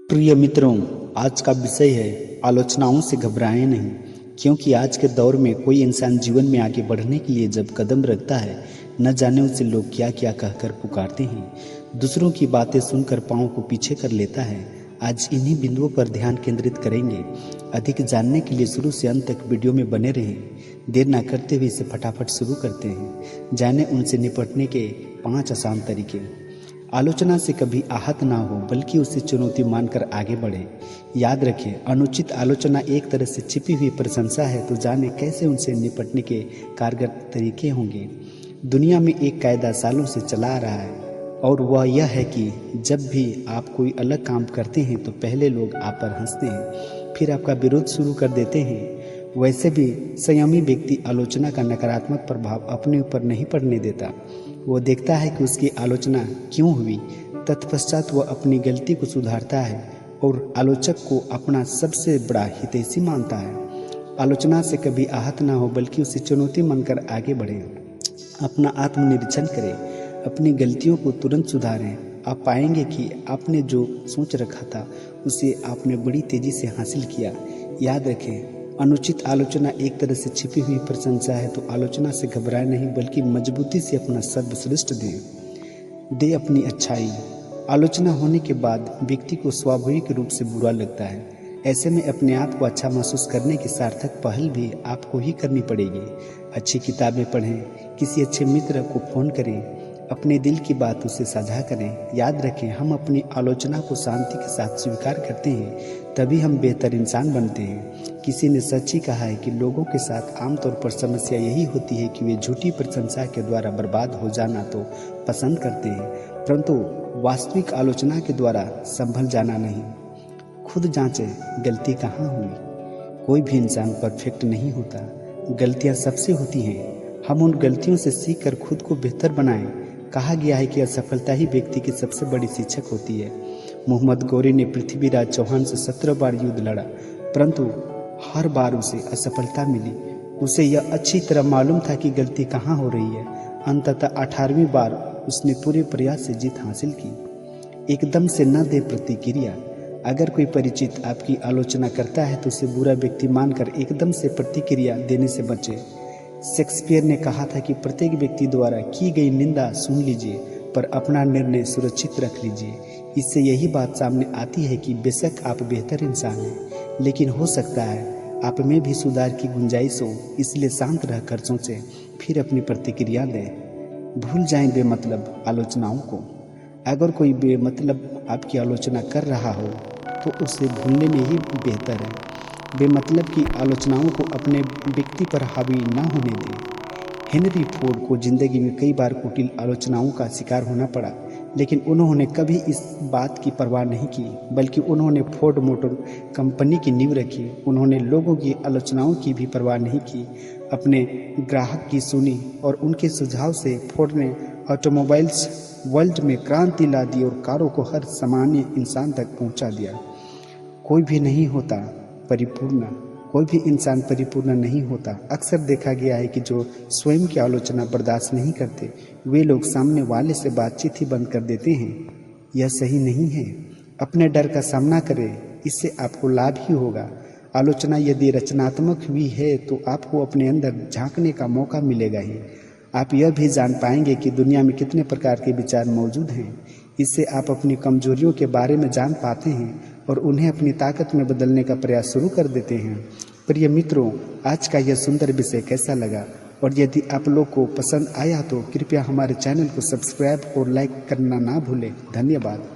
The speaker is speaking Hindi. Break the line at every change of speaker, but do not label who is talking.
प्रिय मित्रों, आज का विषय है आलोचनाओं से घबराएं नहीं। क्योंकि आज के दौर में कोई इंसान जीवन में आगे बढ़ने के लिए जब कदम रखता है, न जाने उसे लोग क्या क्या कहकर पुकारते हैं। दूसरों की बातें सुनकर पाँव को पीछे कर लेता है। आज इन्हीं बिंदुओं पर ध्यान केंद्रित करेंगे। अधिक जानने के लिए शुरू से अंत तक वीडियो में बने रहें। देर ना करते हुए इसे फटाफट शुरू करते हैं। जाने उनसे निपटने के 5 आसान तरीके। आलोचना से कभी आहत ना हो, बल्कि उसे चुनौती मानकर आगे बढ़े। याद रखें, अनुचित आलोचना एक तरह से छिपी हुई प्रशंसा है। तो जाने कैसे उनसे निपटने के कारगर तरीके होंगे। दुनिया में एक कायदा सालों से चला आ रहा है, और वह यह है कि जब भी आप कोई अलग काम करते हैं तो पहले लोग आप पर हंसते हैं, फिर आपका विरोध शुरू कर देते हैं। वैसे भी संयमी व्यक्ति आलोचना का नकारात्मक प्रभाव अपने ऊपर नहीं पड़ने देता। वो देखता है कि उसकी आलोचना क्यों हुई, तत्पश्चात वह अपनी गलती को सुधारता है और आलोचक को अपना सबसे बड़ा हितैषी मानता है। आलोचना से कभी आहत ना हो, बल्कि उसे चुनौती मानकर आगे बढ़े। अपना आत्मनिरीक्षण करें, अपनी गलतियों को तुरंत सुधारें। आप पाएंगे कि आपने जो सोच रखा था उसे आपने बड़ी तेजी से हासिल किया। याद रखें, अनुचित आलोचना एक तरह से छिपी हुई प्रशंसा है। तो आलोचना से घबराए नहीं, बल्कि मजबूती से अपना सर्वश्रेष्ठ दे अपनी अच्छाई। आलोचना होने के बाद व्यक्ति को स्वाभाविक रूप से बुरा लगता है। ऐसे में अपने आप को अच्छा महसूस करने की सार्थक पहल भी आपको ही करनी पड़ेगी। अच्छी किताबें पढ़ें, किसी अच्छे मित्र को फ़ोन करें, अपने दिल की बात उसे साझा करें। याद रखें, हम अपनी आलोचना को शांति के साथ स्वीकार करते हैं, तभी हम बेहतर इंसान बनते हैं। किसी ने सच ही कहा है कि लोगों के साथ आमतौर पर समस्या यही होती है कि वे झूठी प्रशंसा के द्वारा बर्बाद हो जाना तो पसंद करते हैं, परंतु वास्तविक आलोचना के द्वारा संभल जाना नहीं। खुद जांचें, गलती कहाँ हुई। कोई भी इंसान परफेक्ट नहीं होता, गलतियाँ सबसे होती हैं। हम उन गलतियों से सीखकर खुद को बेहतर बनाएं। कहा गया है कि असफलता ही व्यक्ति की सबसे बड़ी शिक्षक होती है। मोहम्मद गौरी ने पृथ्वीराज चौहान से 17 बार युद्ध लड़ा, परंतु हर बार उसे असफलता मिली। उसे यह अच्छी तरह मालूम था कि गलती कहाँ हो रही है। अंततः 18वीं बार उसने पूरे प्रयास से जीत हासिल की। एकदम से न दे प्रतिक्रिया। अगर कोई परिचित आपकी आलोचना करता है तो उसे बुरा व्यक्ति मानकर एकदम से प्रतिक्रिया देने से बचे। शेक्सपियर ने कहा था कि प्रत्येक व्यक्ति द्वारा की गई निंदा सुन लीजिए, पर अपना निर्णय सुरक्षित रख लीजिए। इससे यही बात सामने आती है कि बेशक आप बेहतर इंसान हैं, लेकिन हो सकता है आप में भी सुधार की गुंजाइश हो। इसलिए शांत रहकर सोचें, फिर अपनी प्रतिक्रिया दें। भूल जाएं बेमतलब आलोचनाओं को। अगर कोई बेमतलब आपकी आलोचना कर रहा हो तो उसे भूलने में ही बेहतर है। बेमतलब की आलोचनाओं को अपने व्यक्ति पर हावी ना होने दें। हेनरी फोर्ड को जिंदगी में कई बार कुटिल आलोचनाओं का शिकार होना पड़ा, लेकिन उन्होंने कभी इस बात की परवाह नहीं की, बल्कि उन्होंने फोर्ड मोटर कंपनी की नींव रखी। उन्होंने लोगों की आलोचनाओं की भी परवाह नहीं की, अपने ग्राहक की सुनी, और उनके सुझाव से फोर्ड ने ऑटोमोबाइल्स वर्ल्ड में क्रांति ला दी और कारों को हर सामान्य इंसान तक पहुंचा दिया। कोई भी इंसान परिपूर्ण नहीं होता। अक्सर देखा गया है कि जो स्वयं की आलोचना बर्दाश्त नहीं करते, वे लोग सामने वाले से बातचीत ही बंद कर देते हैं। यह सही नहीं है। अपने डर का सामना करें, इससे आपको लाभ ही होगा। आलोचना यदि रचनात्मक हुई है तो आपको अपने अंदर झांकने का मौका मिलेगा ही। आप यह भी जान पाएंगे कि दुनिया में कितने प्रकार के विचार मौजूद हैं। इससे आप अपनी कमजोरियों के बारे में जान पाते हैं और उन्हें अपनी ताकत में बदलने का प्रयास शुरू कर देते हैं। प्रिय मित्रों, आज का यह सुंदर विषय कैसा लगा, और यदि आप लोग को पसंद आया तो कृपया हमारे चैनल को सब्सक्राइब और लाइक करना ना भूलें। धन्यवाद।